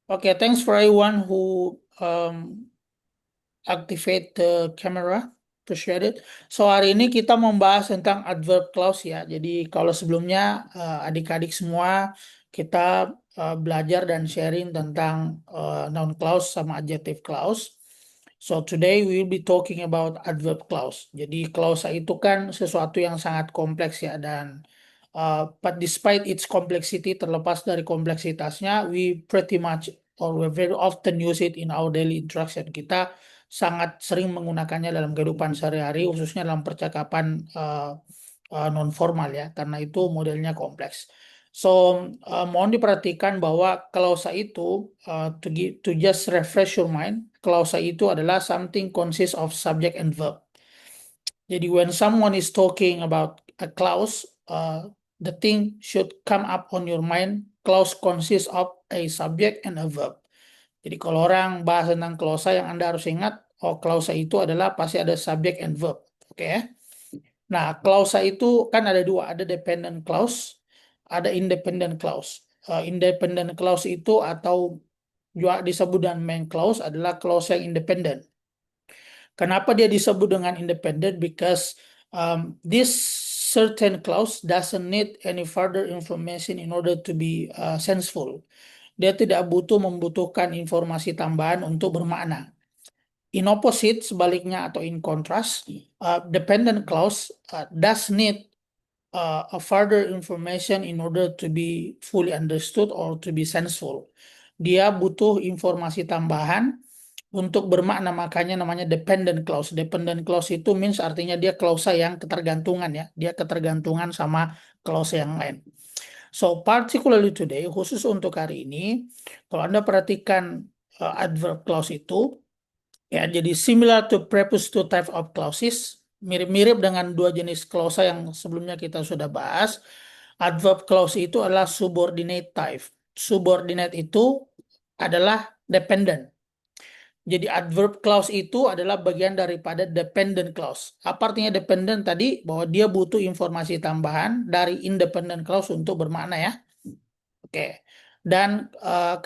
Okay, thanks for everyone who activate the camera. Appreciate it. So hari ini kita membahas tentang adverb clause ya. Jadi kalau sebelumnya adik-adik semua kita belajar dan sharing tentang noun clause sama adjective clause. So today we will be talking about adverb clause. Jadi klausa itu kan sesuatu yang sangat kompleks ya, dan but despite its complexity, terlepas dari kompleksitasnya, we pretty much or we very often use it in our daily interaction. Kita sangat sering menggunakannya dalam kehidupan sehari-hari, khususnya dalam percakapan non formal ya, karena itu modelnya kompleks. So, mohon diperhatikan bahwa klausa itu, to just refresh your mind, klausa itu adalah something consists of subject and verb. Jadi when someone is talking about a clause, the thing should come up on your mind. Clause consists of a subject and a verb. Jadi kalau orang bahas tentang klausa, yang Anda harus ingat, oh klausa itu adalah pasti ada subject and verb. Oke ya. Nah, klausa itu kan ada dua, ada dependent clause, ada independent clause. Independent clause itu atau juga disebut dengan main clause adalah clause yang independent. Kenapa dia disebut dengan independent? Because this certain clause doesn't need any further information in order to be senseful. Dia tidak membutuhkan informasi tambahan untuk bermakna. In opposite, sebaliknya atau in contrast, dependent clause does need a further information in order to be fully understood or to be senseful. Dia butuh informasi tambahan untuk bermakna, makanya namanya dependent clause. Dependent clause itu means artinya dia klausa yang ketergantungan ya. Dia ketergantungan sama klausa yang lain. So particularly today, khusus untuk hari ini, kalau Anda perhatikan adverb clause itu, ya jadi similar to preposition to type of clauses, mirip-mirip dengan dua jenis klausa yang sebelumnya kita sudah bahas. Adverb clause itu adalah subordinate type. Subordinate itu adalah dependent. Jadi adverb clause itu adalah bagian daripada dependent clause. Apa artinya dependent tadi? Bahwa dia butuh informasi tambahan dari independent clause untuk bermakna ya. Oke. Dan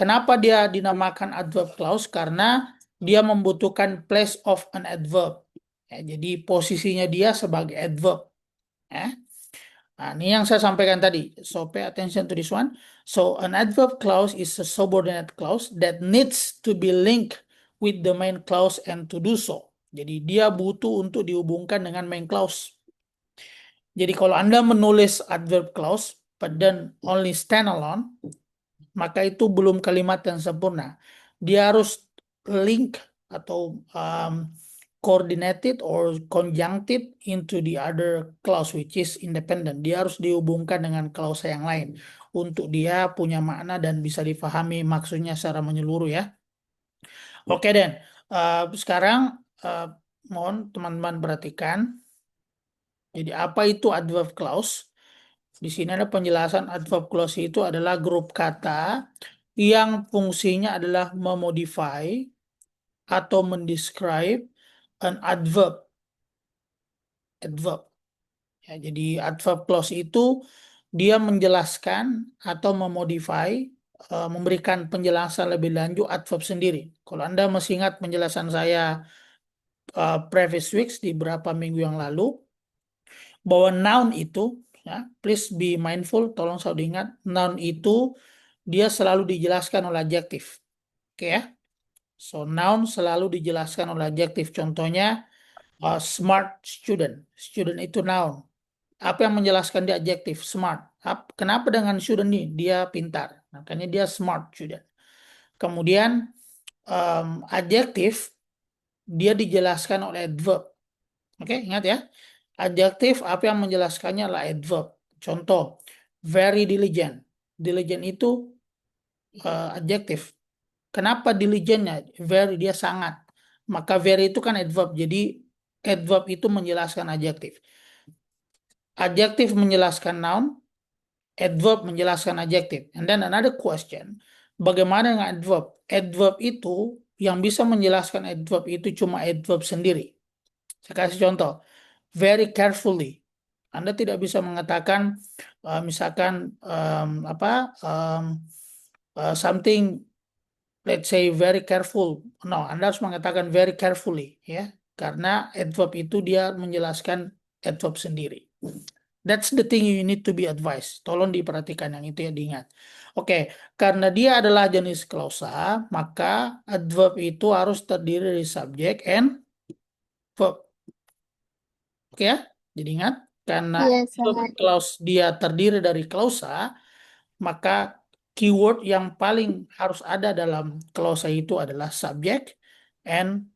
kenapa dia dinamakan adverb clause? Karena dia membutuhkan place of an adverb. Ya, jadi posisinya dia sebagai adverb. Ya. Nah, ini yang saya sampaikan tadi. So pay attention to this one. So an adverb clause is a subordinate clause that needs to be linked with the main clause and to do so. Jadi dia butuh untuk dihubungkan dengan main clause. Jadi kalau Anda menulis adverb clause but then only stand alone, maka itu belum kalimat yang sempurna. Dia harus link atau coordinated or conjuncted into the other clause which is independent. Dia harus dihubungkan dengan klausa yang lain untuk dia punya makna dan bisa difahami maksudnya secara menyeluruh ya. Oke Den, sekarang mohon teman-teman perhatikan. Jadi apa itu adverb clause? Di sini ada penjelasan adverb clause itu adalah grup kata yang fungsinya adalah memodify atau mendescribe an adverb. Adverb. Ya, jadi adverb clause itu dia menjelaskan atau memodify, memberikan penjelasan lebih lanjut adverb sendiri. Kalau Anda masih ingat penjelasan saya previous weeks di beberapa minggu yang lalu, bahwa noun itu, ya, please be mindful, tolong selalu ingat, noun itu dia selalu dijelaskan oleh adjektif. Oke ya. So noun selalu dijelaskan oleh adjektif. Contohnya smart student. Student itu noun. Apa yang menjelaskan dia adjektif? Smart. Kenapa dengan student nih? Dia pintar. Makanya dia smart student. Kemudian adjektif dia dijelaskan oleh adverb. Oke, ingat ya. Adjektif apa yang menjelaskannya adalah adverb. Contoh, very diligent. Diligent itu adjektif. Kenapa diligentnya? Very, dia sangat. Maka very itu kan adverb. Jadi adverb itu menjelaskan adjektif. Adjektif menjelaskan noun, adverb menjelaskan adjektif. And then another question, bagaimana dengan adverb? Adverb itu yang bisa menjelaskan adverb itu cuma adverb sendiri. Saya kasih contoh, very carefully. Anda tidak bisa mengatakan misalkan something let's say very careful. No, Anda harus mengatakan very carefully ya. Karena adverb itu dia menjelaskan adverb sendiri. That's the thing you need to be advised. Tolong diperhatikan yang itu ya diingat. Oke, karena dia adalah jenis klausa, maka adverb itu harus terdiri dari subject and verb. Oke ya, jadi ingat karena Yes, adverb sir. clause dia terdiri dari klausa, maka keyword yang paling harus ada dalam klausa itu adalah subject and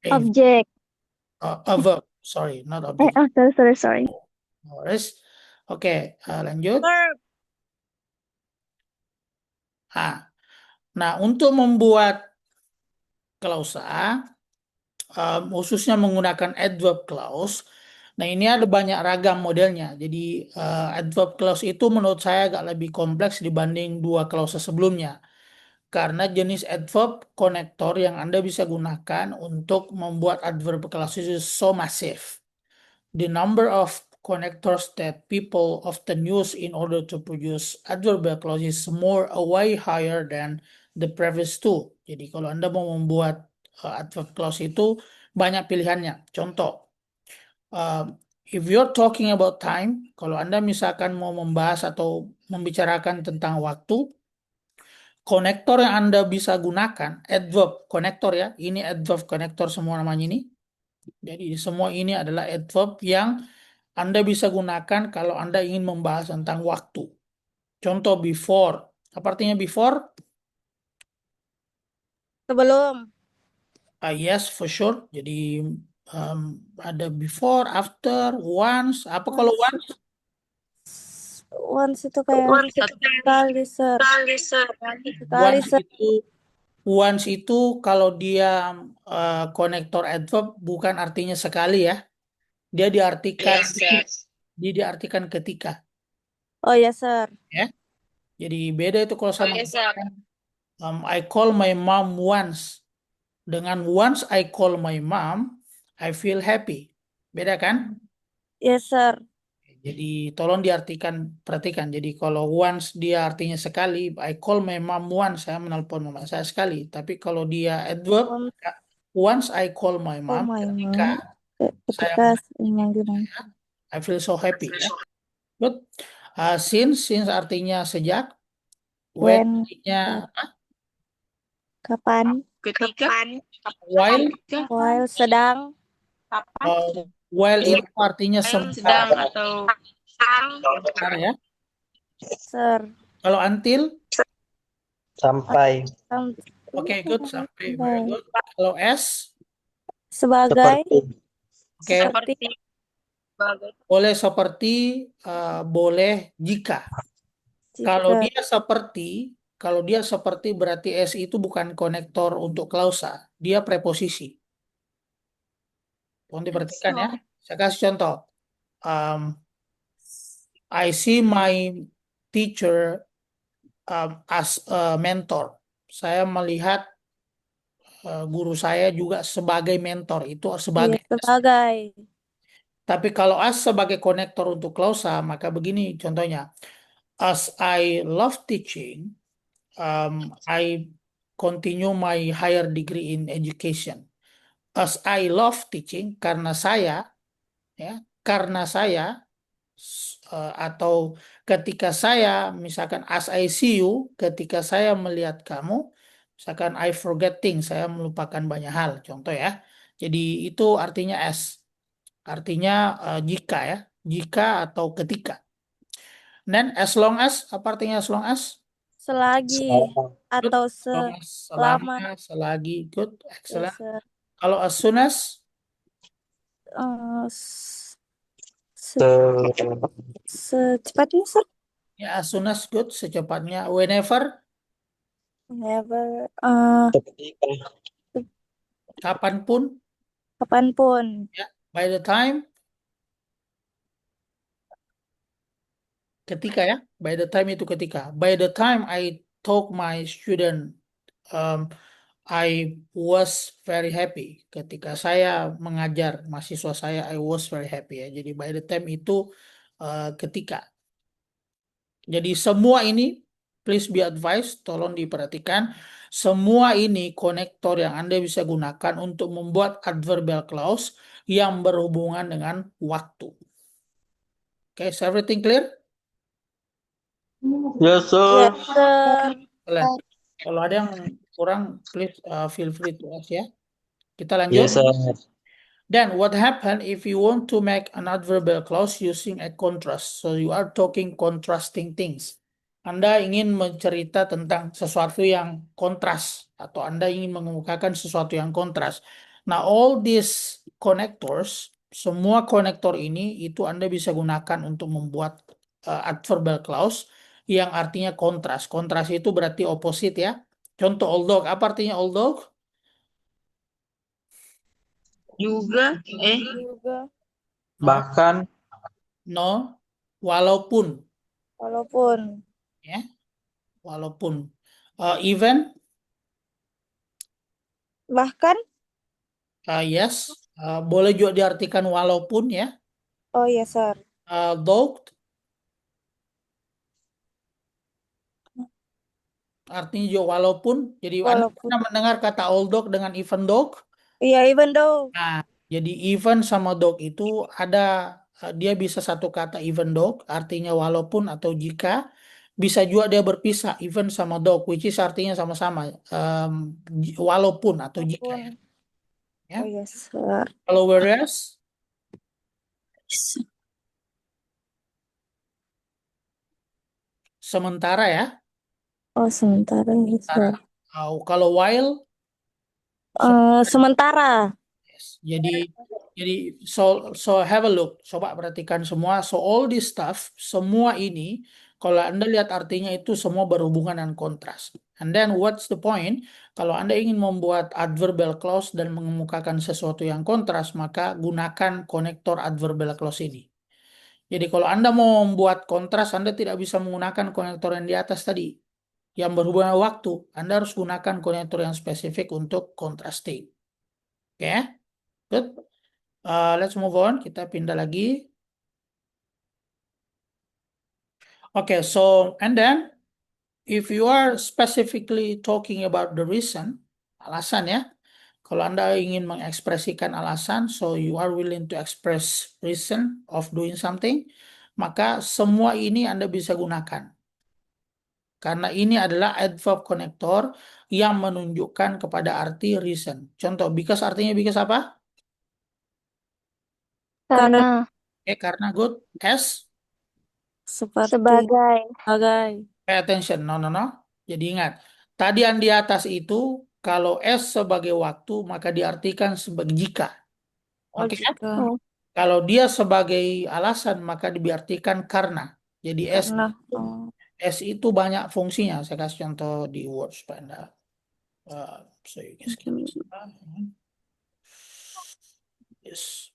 Object. a verb. Sorry, not object. Oh, sorry. Harus. Oke, lanjut. Verb. Nah, untuk membuat klausa, khususnya menggunakan adverb clause, nah ini ada banyak ragam modelnya. Jadi adverb clause itu menurut saya agak lebih kompleks dibanding dua klausa sebelumnya. Karena jenis adverb konektor yang Anda bisa gunakan untuk membuat adverb clause itu so massive. The number of connectors that people often use in order to produce adverbial clause is more way higher than the previous two. Jadi kalau Anda mau membuat adverb clause itu banyak pilihannya. Contoh, if you're talking about time, kalau Anda misalkan mau membahas atau membicarakan tentang waktu, konektor yang Anda bisa gunakan, adverb konektor ya, ini adverb konektor semua namanya ini. Jadi semua ini adalah adverb yang Anda bisa gunakan kalau Anda ingin membahas tentang waktu. Contoh before. Apa artinya before? Sebelum. Yes, for sure. Jadi ada before, after, once. Apa kalau once? Once itu kayak sekali, sir. Sekali, Once sir. itu once itu kalau dia konektor adverb bukan artinya sekali ya. Dia diartikan dia diartikan ketika Oh ya, sir. ya. Jadi beda itu kalau saya mengatakan I call my mom once. Dengan once I call my mom, I feel happy. Beda kan? Yes, sir. Jadi tolong diartikan, perhatikan. Jadi kalau once dia artinya sekali, I call my mom once, saya menelpon mama saya sekali. Tapi kalau dia adverb, once I call my Oh mom, my ketika mom. saya Ketika memanggil mom. I feel so happy. Ya. Good. Since artinya sejak, when When. artinya Kapan. while, While. Sedang. while itu artinya sebentar. Sebentar ya. Sir. Kalau until, Sampai. oke, good. Sampai, very good. Kalau as, Sebagai. oke, Seperti. boleh seperti, boleh jika. Kalau dia seperti berarti S itu bukan konektor untuk klausa, dia preposisi. Tolong diperhatikan ya. Saya kasih contoh. I see my teacher as a mentor. Saya melihat guru saya juga sebagai mentor. Itu Iya, sebagai. sebagai. Tapi kalau as sebagai konektor untuk klausa, maka begini contohnya. As I love teaching, I continue my higher degree in education. As I love teaching, karena saya atau ketika saya, misalkan as I see you, ketika saya melihat kamu, misalkan I forget things, saya melupakan banyak hal, contoh ya. Jadi itu artinya as, artinya jika ya, jika atau ketika. Dan as long as, apa artinya as long as? Selagi. Good. Atau Selama, selagi, good, excellent. Yes, sir. Kalau as soon as, secepatnya, sir. ya as soon as, good, secepatnya. Whenever, Never. kapanpun, Kapanpun. ya. By the time, ketika ya. By the time itu ketika. By the time I talk my student, I was very happy. Ketika saya mengajar mahasiswa saya, I was very happy ya. Jadi by the time itu ketika. Jadi semua ini please be advised, tolong diperhatikan, semua ini konektor yang Anda bisa gunakan untuk membuat adverbial clause yang berhubungan dengan waktu. Oke, is everything clear? Yes, sir. Yes, sir. Kalian. Kalau ada yang kurang, please feel free to ask ya. Kita lanjut. Yes, sir. Then what happen if you want to make an adverbial clause using a contrast? So you are talking contrasting things. Anda ingin mencerita tentang sesuatu yang kontras atau Anda ingin mengemukakan sesuatu yang kontras. Nah, all these connectors, semua konektor ini itu Anda bisa gunakan untuk membuat adverbial clause yang artinya kontras. Kontras itu berarti opposite ya. Contoh although, apa artinya although? Juga, Juga. No, Bahkan, no, walaupun Walaupun. ya, walaupun. Even, Bahkan. yes, boleh juga diartikan walaupun ya. Oh iya, sir. Though artinya juga walaupun. Jadi Anda Walaupun. pernah mendengar kata although dengan even though? Iya, even though. Nah, jadi even sama though itu ada, dia bisa satu kata even though artinya walaupun atau jika, bisa juga dia berpisah even sama though which is artinya sama-sama, walaupun atau jika ya. Walaupun. Ya. Oh iya, sir. Kalau whereas sementara ya. Oh, sementara ya, Sementara. sir. Kalau while Sementara. yes. Jadi so so have a look. Coba perhatikan semua. So all this stuff, semua ini kalau Anda lihat artinya itu semua berhubungan dengan kontras. And then what's the point? Kalau Anda ingin membuat adverbial clause dan mengemukakan sesuatu yang kontras, maka gunakan konektor adverbial clause ini. Jadi kalau Anda mau membuat kontras, Anda tidak bisa menggunakan konektor yang di atas tadi. Yang berhubungan waktu, Anda harus gunakan konektor yang spesifik untuk contrasting. Oke, good. Let's move on. Kita pindah lagi. Oke, so and then if you are specifically talking about the reason, alasan ya. Kalau Anda ingin mengekspresikan alasan, so you are willing to express reason of doing something, maka semua ini Anda bisa gunakan. Karena ini adalah adverb connector yang menunjukkan kepada arti reason. Contoh, because artinya because apa? Karena. Karena good. As, Seperti. sebagai. Sebagai. pay attention. No, no, no. Jadi ingat, tadi yang di atas itu, kalau as sebagai waktu, maka diartikan sebagai jika. Oh, Oke? jika. Oh, Kalau dia sebagai alasan, maka diartikan karena. Jadi Karena. Oh. as itu banyak fungsinya. Saya kasih contoh di Word supaya Anda, so you guys can yes.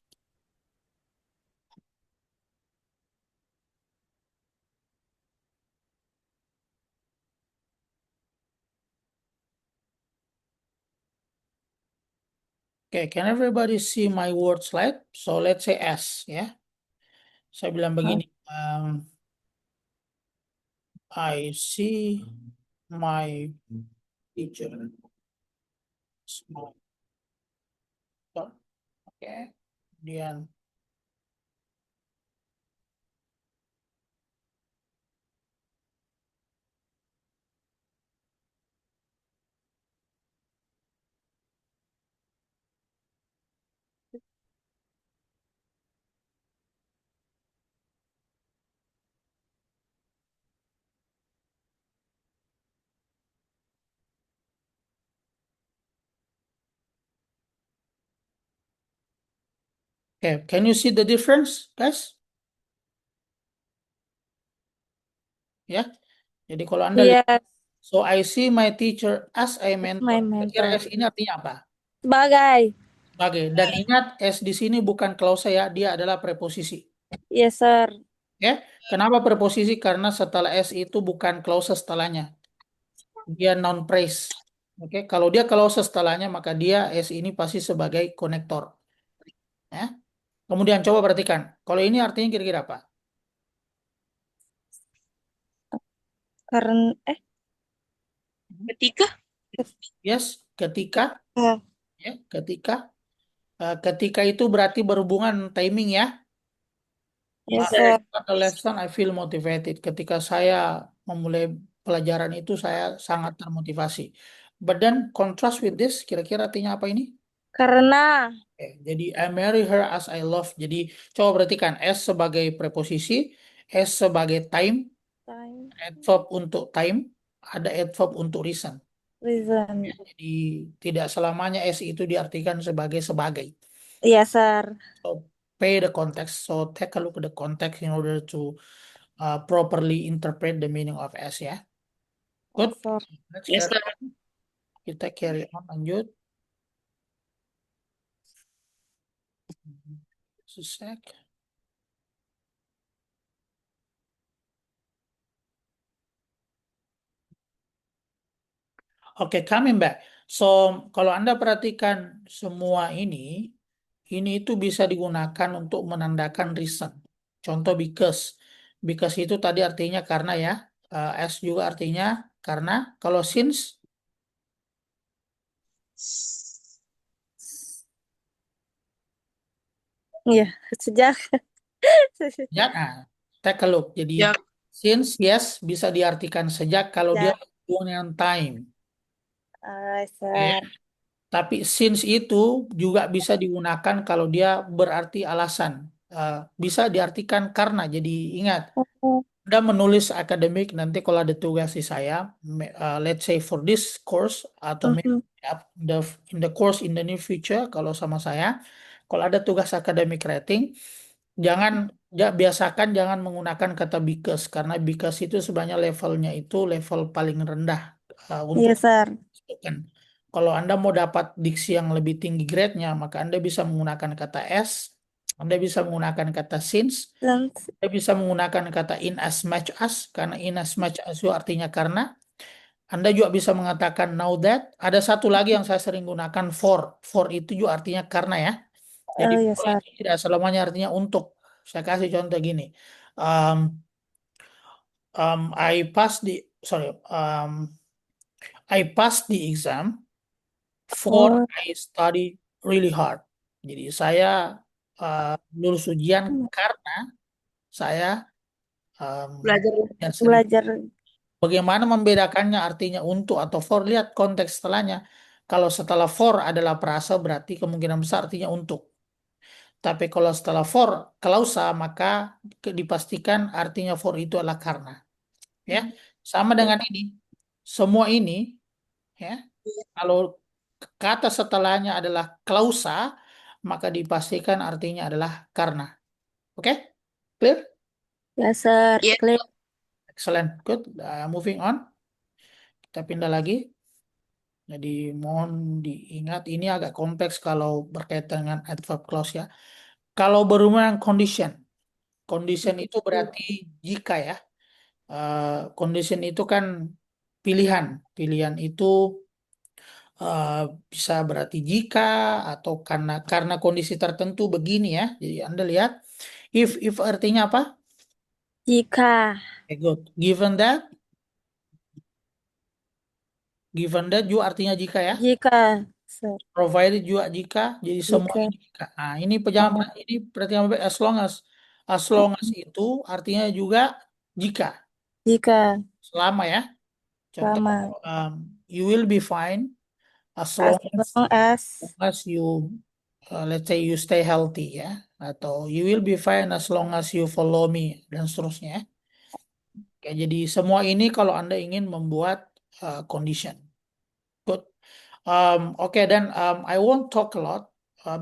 Okay, can everybody see my word slide? So let's say S, ya. Saya bilang begini, I see my teacher. Small. Oke, kemudian okay, can you see the difference, guys? Ya, jadi kalau Anda lihat, Yes. so I see my teacher as a mentor. My Kira-kira mentor. S ini artinya apa? Sebagai. Sebagai. Dan ingat, S di sini bukan klausa ya, dia adalah preposisi. Yes, sir. Ya, kenapa preposisi? Karena setelah S itu bukan klausa setelahnya. Dia non phrase. Oke, kalau dia klausa setelahnya maka dia S ini pasti sebagai konektor. Ya. Kemudian coba perhatikan. Kalau ini artinya kira-kira apa? Karena Ketika. Yes, ketika, eh, ya, ketika. Ketika itu berarti berhubungan timing ya. yes sir. After the lesson, I feel motivated. Ketika saya memulai pelajaran itu, saya sangat termotivasi. But then contrast with this, kira-kira artinya apa ini? Karena Jadi I marry her as I love. Jadi coba perhatikan S sebagai preposisi, S sebagai time, time adverb untuk time, ada adverb untuk reason. reason. Jadi tidak selamanya S itu diartikan sebagai. Iya sir. So pay the context. So take a look at the context in order to properly interpret the meaning of S ya. Good. Yes sir. Let's Yes, carry sir. on. Kita carry on lanjut. Just a sec. Oke, coming back. So, kalau Anda perhatikan semua ini itu bisa digunakan untuk menandakan reason. Contoh because. Because itu tadi artinya karena ya. As juga artinya karena. Kalau since, Iya, sejak. ya, nah, take a look. Jadi, Ya. since, yes, bisa diartikan sejak kalau dia Sejak. berhubungan dengan time. Sir. Tapi since itu juga bisa digunakan kalau dia berarti alasan. Bisa diartikan karena. Jadi ingat, Anda menulis akademik nanti kalau ada tugas di saya, let's say for this course atau Mhm. in the course in the near future kalau sama saya, kalau ada tugas akademik rating, jangan biasakan jangan menggunakan kata because karena because itu sebenarnya levelnya itu level paling rendah Iya untuk sir. kan. Kalau Anda mau dapat diksi yang lebih tinggi grade-nya, maka Anda bisa menggunakan kata as, Anda bisa menggunakan kata since, Dan Anda bisa menggunakan kata in as much as, karena in as much as itu artinya karena. Anda juga bisa mengatakan now that. Ada satu lagi yang saya sering gunakan for. For itu juga artinya karena ya. Jadi iya for sir. itu tidak selamanya artinya untuk. Saya kasih contoh gini. Um, I passed I passed the exam for Oh, I study really hard. Jadi saya lulus ujian karena saya um, Belajar. belajar sering. belajar. Bagaimana membedakannya artinya untuk atau for? Lihat konteks setelahnya. Kalau setelah for adalah frase berarti kemungkinan besar artinya untuk. Tapi kalau setelah for klausa maka dipastikan artinya for itu adalah karena. Ya, sama dengan ini. Semua ini ya. Kalau kata setelahnya adalah klausa, maka dipastikan artinya adalah karena. Oke? Clear? Ya sir. Yes. Clear. Excellent. Good. Moving on. Kita pindah lagi. Jadi mohon diingat ini agak kompleks kalau berkaitan dengan adverb clause ya. Kalau berhubungan condition. Condition itu berarti jika ya. Condition itu kan pilihan. Pilihan itu eh, bisa berarti jika atau karena kondisi tertentu begini ya. Jadi Anda lihat if artinya apa? Jika. Okay, good. Given that juga artinya jika ya. Jika. Sir. Provided juga jika. Jadi semua Jika. ini jika. Nah, ini penjaman ini berarti apa? As long as itu artinya juga jika. Jika. Selama ya. Contoh Lama. um, you will be fine as As long as long as. you let's say you stay healthy ya, atau you will be fine as long as you follow me dan seterusnya ya. Oke, jadi semua ini kalau Anda ingin membuat condition. Good. Oke, dan I won't talk a lot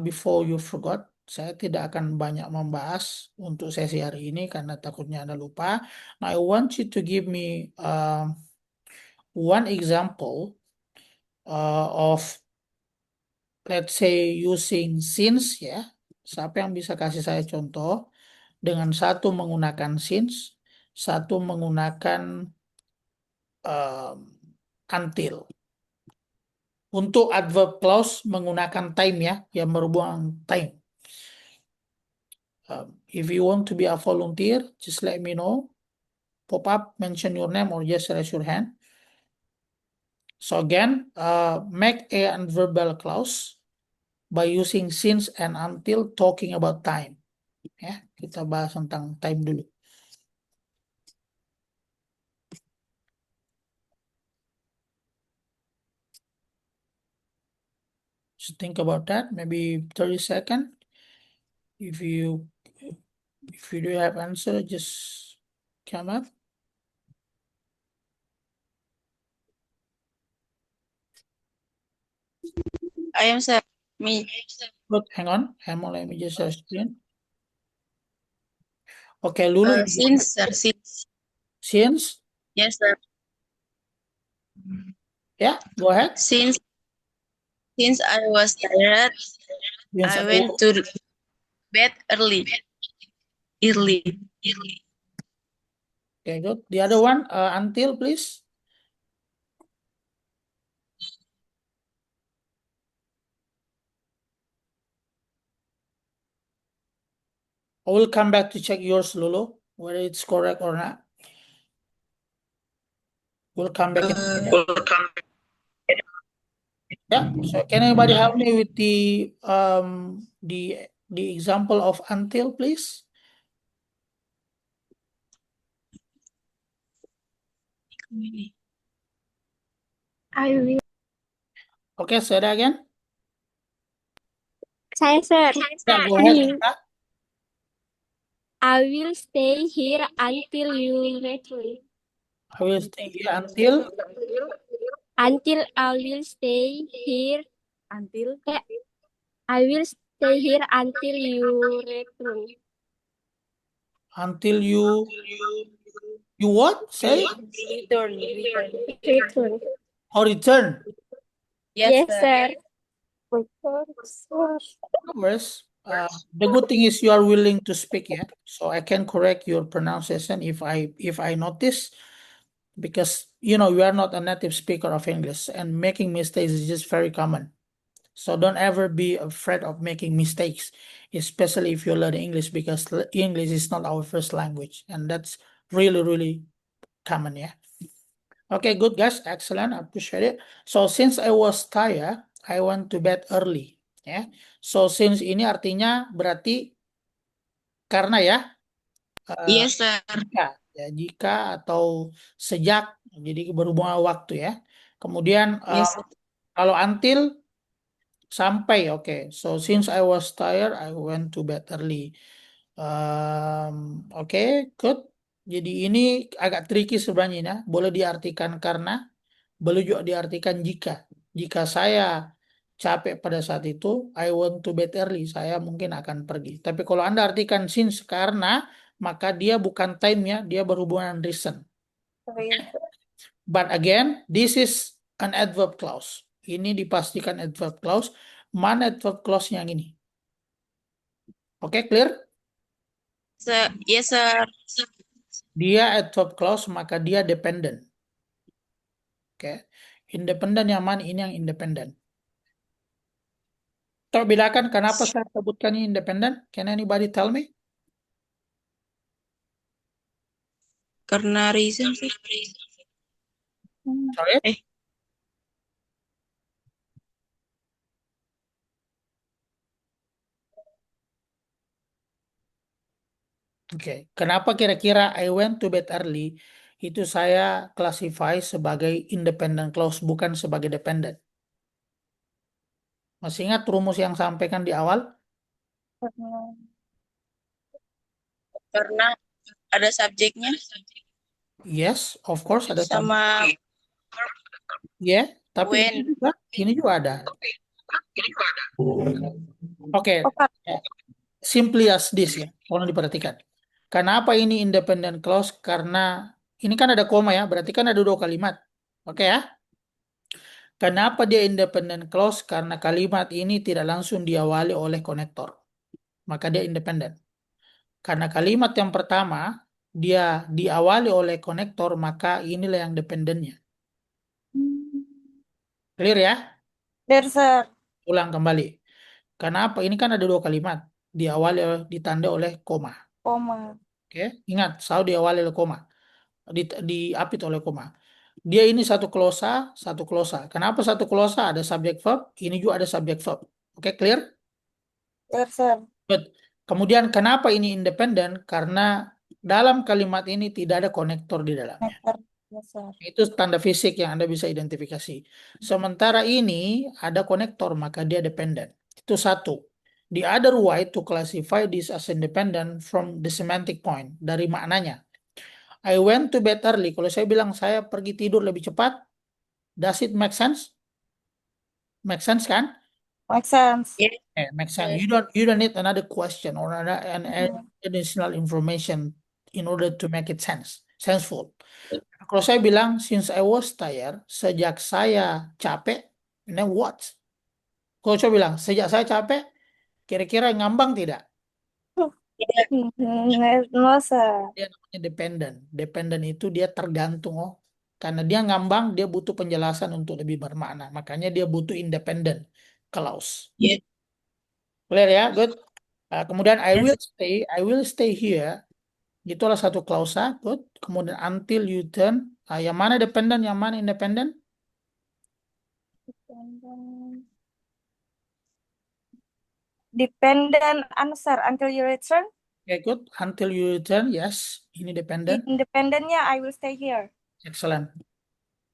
before you forgot. Saya tidak akan banyak membahas untuk sesi hari ini karena takutnya Anda lupa. Now I want you to give me one example of let's say using since ya. Siapa yang bisa kasih saya contoh dengan satu menggunakan since, satu menggunakan um, until. Untuk adverb clause menggunakan time ya, yang berhubungan time. If you want to be a volunteer, just let me know. pop up, mention your name or just raise your hand. So again, make a adverbial clause by using since and until talking about time. Ya, kita bahas tentang time dulu. Just think about that, maybe 30 seconds. If you do have answer, just come up. I am sir. Me. But hang on, let me just share screen. Okay, Lulu, you Since sir. since, Yes sir. yeah, go ahead. Since I was tired, Since I went to bed early. Early. Okay, good. The other one, until, please. I will come back to check yours, Lulu, whether it's correct or not. We'll come back. Yeah. So can anybody help me with the example of until, please? I will. Okay, say that again. Saya, sir. Yeah, go ahead. Ini. Rita. I will stay here until you return. I will stay here until. Until I will stay here. Until. I will stay here until you return. Until you what? Say Return. Return. or return. Yes, sir. No worries. The good thing is you are willing to speak, yeah. So I can correct your pronunciation if I notice, because you are not a native speaker of English and making mistakes is just very common. So don't ever be afraid of making mistakes, especially if you learn English, because English is not our first language, and that's really, really common, yeah. Okay, good guys, excellent, appreciate it. So since I was tired, I went to bed early, ya. So since ini artinya berarti karena ya, Yes sir. jika atau sejak, jadi berhubungan waktu ya. Kemudian Yes. kalau until sampai, oke. So since I was tired, I went to bed early. Oke, good. Jadi ini agak tricky sebenarnya ya. Boleh diartikan karena, boleh juga diartikan jika. Jika saya capek pada saat itu, I want to bed early, saya mungkin akan pergi. Tapi kalau Anda artikan since karena, maka dia bukan time ya, dia berhubungan reason. But again, this is an adverb clause. Ini dipastikan adverb clause. Mana adverb clause yang ini? Oke, clear? Yes sir. Dia adverb clause, maka dia dependent. Oke. Independen yang mana? Ini yang independen. Coba bedakan kenapa saya sebutkan ini independen? Can anybody tell me? Karena reason sir. Sorry? Oke. Kenapa kira-kira I went to bed early itu saya classify sebagai independent clause, bukan sebagai dependent? Masih ingat rumus yang sampaikan di awal? Karena ada subjeknya Yes, of course ada sama ya, tapi when. ini juga ada. Oke. Simply as this ya, tolong diperhatikan. Kenapa ini independent clause? Karena ini kan ada koma ya, berarti kan ada dua kalimat. Oke ya. Kenapa dia independent clause? Karena kalimat ini tidak langsung diawali oleh konektor. Maka dia independen. Karena kalimat yang pertama dia diawali oleh konektor, maka inilah yang dependennya. Clear ya? Clear, sir. Ulang kembali. Kenapa? Ini kan ada dua kalimat. Diawali ditanda oleh koma. Koma. Oke, ingat, selalu diawali oleh koma. diapit oleh koma. Dia ini satu klosa, satu klosa. Kenapa satu klosa? Ada subjek verb, ini juga ada subjek verb. Oke, clear? Clear, sir. Good. Kemudian kenapa ini independen? Karena dalam kalimat ini tidak ada konektor di dalamnya. Connector. Yes, sir. Itu tanda fisik yang Anda bisa identifikasi. Sementara ini ada konektor, maka dia dependen. Itu satu. The other way to classify this as independent from the semantic point, dari maknanya. I went to bed early. Kalau saya bilang saya pergi tidur lebih cepat, does it make sense? Make sense kan? Make sense. Yes. Make sense. Yes. You don't need another question or an Mhm. additional information in order to make it senseful. Kalau saya bilang since I was tired, sejak saya capek, and then what? Kalau saya bilang sejak saya capek, kira-kira ngambang tidak? No, sir. Dia namanya dependent. Dependent itu dia tergantung. Oh, karena dia ngambang, dia butuh penjelasan untuk lebih bermakna. Makanya dia butuh independent clause. Yes. Clear ya? Good. Kemudian I Yes. will stay here. Itulah satu klausa. Good. Kemudian until you turn. Yang mana dependent, yang mana independent? Dependent answer until you return. Okay, good. Until you return. Yes. Ini dependent. Independentnya I will stay here. Excellent.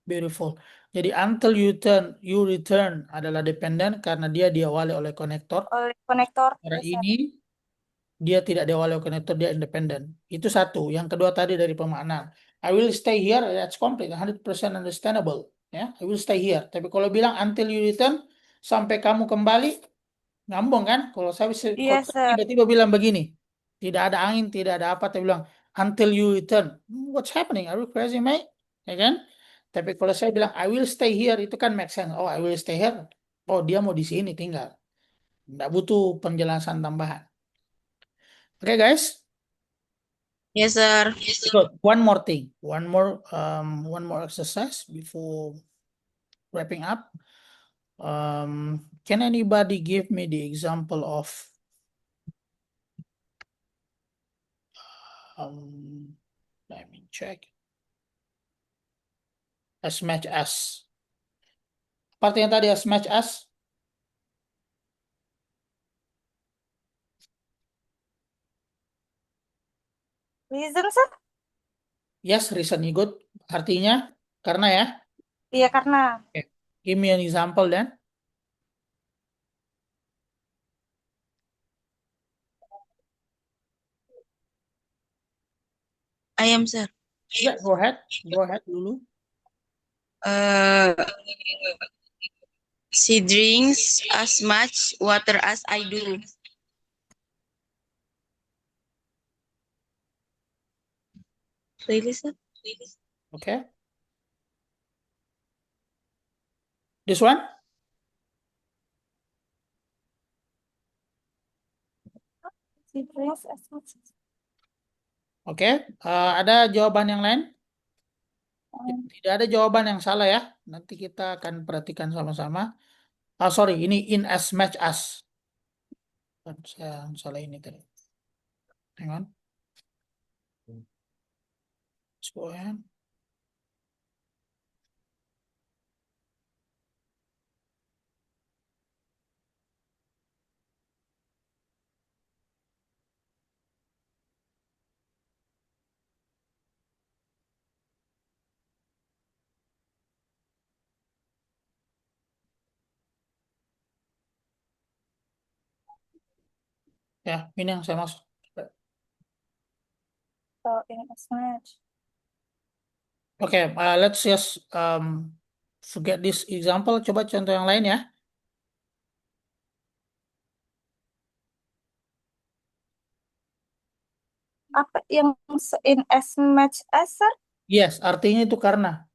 Beautiful. Jadi until you return adalah dependent karena dia diawali oleh konektor. Oleh konektor. Cara Yes, sir. ini dia tidak diawali oleh konektor, dia independen. Itu satu. Yang kedua tadi dari pemaknaan. I will stay here, that's complete, 100% understandable. Ya, I will stay here. Tapi kalau bilang until you return, sampai kamu kembali, ngambung kan? Kalau saya Yes, sir. tiba-tiba bilang begini, tidak ada angin, tidak ada apa, tapi bilang until you return. What's happening? Are you crazy, mate? Ya kan? Tapi kalau saya bilang I will stay here, itu kan make sense. Oh, I will stay here. Oh, dia mau di sini tinggal. Nggak butuh penjelasan tambahan. Oke, guys. Yes, sir. Good. One more thing, one more exercise before wrapping up. Can anybody give me the example of let me check. As match as. Part yang tadi as match as. Reason, sir? Yes, reason good. Artinya karena ya. Iya, karena. Okay. Give me an example then. I am, sir. Yeah, go ahead. Go ahead dulu. She drinks as much water as I do. Really, sir? Okay. This one? She drinks as much. Oke. Ada jawaban yang lain? Tidak ada jawaban yang salah ya. Nanti kita akan perhatikan sama-sama. Sorry, ini in as much as. Saya salah ini tadi. Hang on. Let's go ahead. Ya, ini yang saya maksud. So, in as much. Oke, let's just forget this example. Coba contoh yang lain ya. Apa yang in as much as, sir? Yes, artinya itu karena.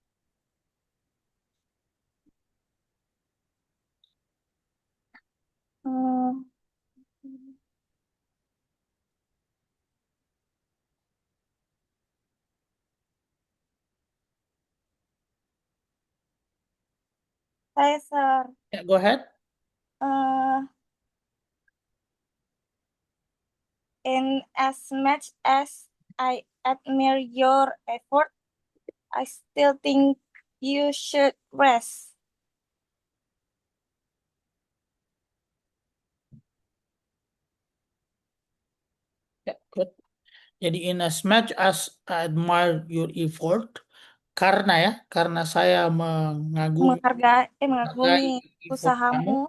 Saya, sir. Ya, go ahead. In as much as I admire your effort, I still think you should rest. Ya, good. Jadi in as much as I admire your effort, karena saya mengagumi Mengagumi effort kamu, usahamu.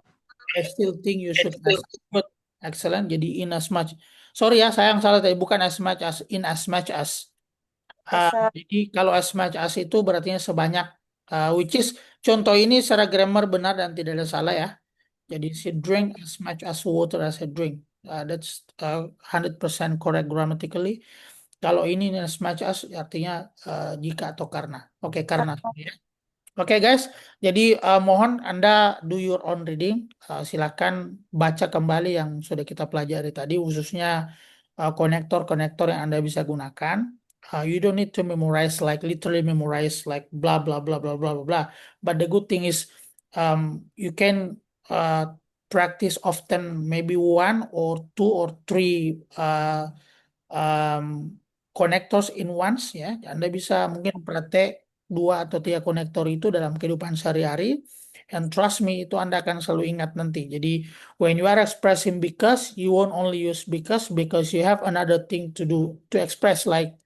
I still think you should rest. Good, excellent. Jadi in as much. Sorry ya, saya yang salah tadi. Bukan as much as, in as much as. Yes, sir. Jadi kalau as much as itu berarti sebanyak, which is contoh ini secara grammar benar dan tidak ada salah ya. Jadi she drink as much as water as I drink. That's 100% correct grammatically. Kalau ini as much as artinya jika atau karena. Oke, karena. Ya. Oke guys, jadi mohon Anda do your own reading. Silakan baca kembali yang sudah kita pelajari tadi, khususnya konektor-konektor yang Anda bisa gunakan. You don't need to memorize like literally memorize like blah blah blah blah blah blah blah. But the good thing is you can practice often, maybe one or two or three connectors in once ya. Anda bisa mungkin praktek 2 atau 3 konektor itu dalam kehidupan sehari-hari. And trust me, itu Anda akan selalu ingat nanti. Jadi, when you are expressing because, you won't only use because you have another thing to do, to express like,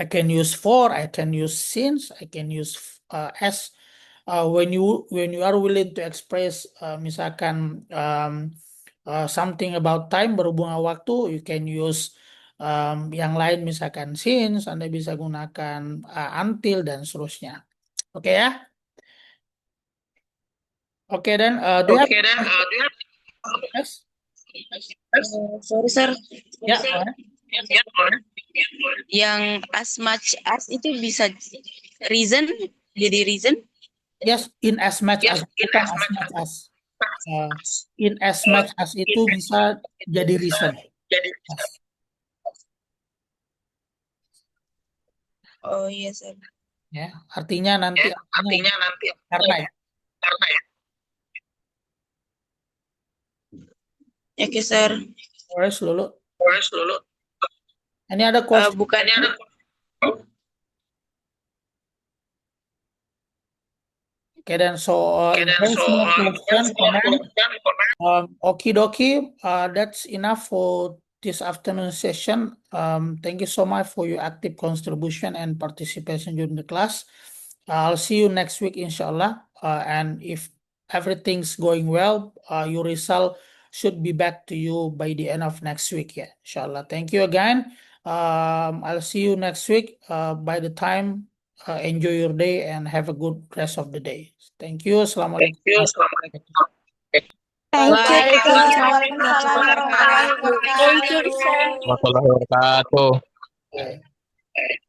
I can use for, I can use since, I can use as. When you are willing to express, misalkan something about time, berhubungan waktu, you can use yang lain misalkan since, Anda bisa gunakan until dan seterusnya. Oke ya? Oke dan do you have yes? Sorry, sir. Ya, boleh. Yang as much as itu bisa reason, jadi reason. Yes, in as much as, bukan as much as. In as much as itu bisa jadi reason. Yes. Oh iya, sir. Ya, artinya nanti karena ya. Oke, sir. Boleh Lulu. Ini ada question. Bukannya ada. Okay, then if there's no question, comment. Okie dokie, that's enough for this afternoon session. Thank you so much for your active contribution and participation during the class. I'll see you next week, inshallah. And if everything's going well, your result should be back to you by the end of next week. Yeah, inshallah. Thank you again. I'll see you next week. By the time, enjoy your day and have a good rest of the day. Thank you. Assalamualaikum. Thank you, Bye. teacher. Waalaikumsalam warahmatullahi wabarakatuh. Thank you, sir. Warahmatullahi wabarakatuh. Bye.